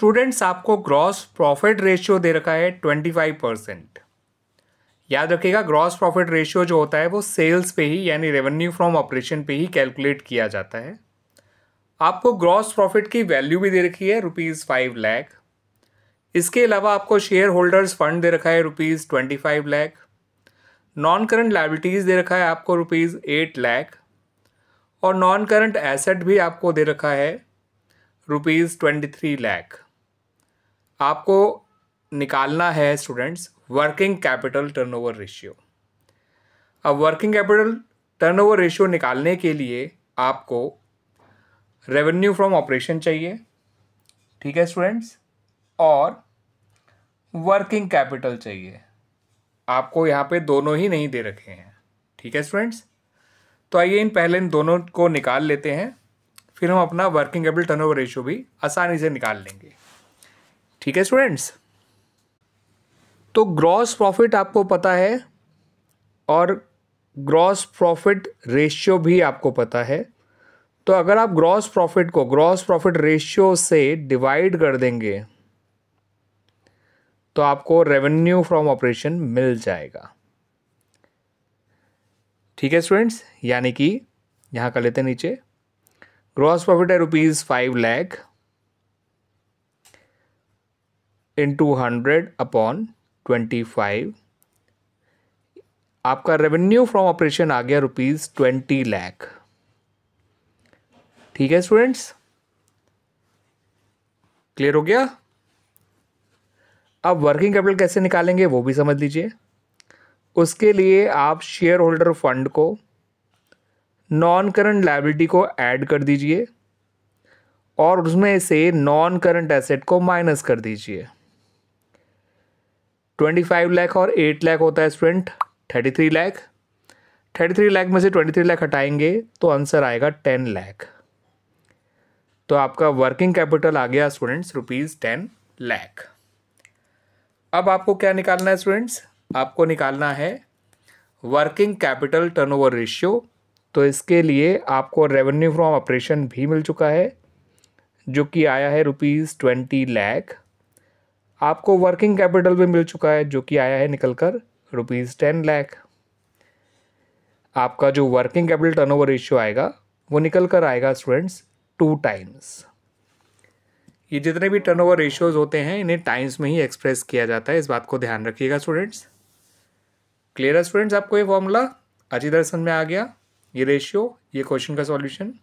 Students आपको gross profit ratio दे रखा है 25%। याद रखिएगा ग्रॉस प्रॉफिट रेशियो जो होता है वो सेल्स पे ही यानी रेवेन्यू फ्रॉम ऑपरेशन पे ही कैलकुलेट किया जाता है। आपको ग्रॉस प्रॉफिट की वैल्यू भी दे रखी है ₹5 लाख। इसके अलावा आपको शेयर होल्डर्स फंड दे रखा है ₹25 लाख। नॉन करंट लायबिलिटीज़ दे रखा है आपको ₹8 लाख और नॉन करंट एसेट भी आपको दे रखा है ₹23 लाख। आपको निकालना है students working capital turnover ratio. अब वर्किंग कैपिटल टर्नओवर रेशियो निकालने के लिए आपको रेवेन्यू फ्रॉम ऑपरेशन चाहिए, ठीक है स्टूडेंट्स, और वर्किंग कैपिटल चाहिए। आपको यहाँ पे दोनों ही नहीं दे रखे हैं, ठीक है स्टूडेंट्स। तो आइए इन दोनों को निकाल लेते हैं, फिर हम अपना वर्किंग कैपिटल टर्नओवर रेशियो भी आसानी से निकाल लेंगे, ठीक है स्टूडेंट्स। तो ग्रॉस प्रॉफिट आपको पता है और ग्रॉस प्रॉफिट रेशियो भी आपको पता है। तो अगर आप ग्रॉस प्रॉफिट को ग्रॉस प्रॉफिट रेशियो से डिवाइड कर देंगे तो आपको रेवेन्यू फ्रॉम ऑपरेशन मिल जाएगा, ठीक है स्टूडेंट्स। यानी कि यहां कर लेते हैं नीचे, ग्रॉस प्रॉफिट है ₹5 लाख इंटू 100/25। आपका रेवेन्यू फ्रॉम ऑपरेशन आ गया ₹20 लाख, ठीक है स्टूडेंट्स। क्लियर हो गया। अब वर्किंग कैपिटल कैसे निकालेंगे वो भी समझ लीजिए। उसके लिए आप शेयर होल्डर फंड को नॉन करंट लायबिलिटी को ऐड कर दीजिए और उसमें से नॉन करंट एसेट को माइनस कर दीजिए। 25 लाख और 8 लाख होता है स्टूडेंट 33 लाख। 33 लाख में से 23 लाख हटाएंगे तो आंसर आएगा 10 लाख। तो आपका वर्किंग कैपिटल आ गया स्टूडेंट्स ₹10 लाख। अब आपको क्या निकालना है स्टूडेंट्स? आपको निकालना है वर्किंग कैपिटल टर्नओवर रेशियो। तो इसके लिए आपको रेवेन्यू फ्रॉम ऑपरेशन भी मिल चुका है जो कि आया है ₹20 लाख। आपको वर्किंग कैपिटल भी मिल चुका है जो कि आया है निकल कर ₹10 लाख। आपका जो वर्किंग कैपिटल टर्नओवर रेशियो आएगा वो निकल कर आएगा स्टूडेंट्स 2 टाइम्स। ये जितने भी टर्नओवर रेशियोज होते हैं इन्हें टाइम्स में ही एक्सप्रेस किया जाता है, इस बात को ध्यान रखिएगा स्टूडेंट्स। क्लियर है स्टूडेंट्स आपको ये फॉर्मूला अच्छी तरह समझ में आ गया, ये रेशियो, ये क्वेश्चन का सॉल्यूशन।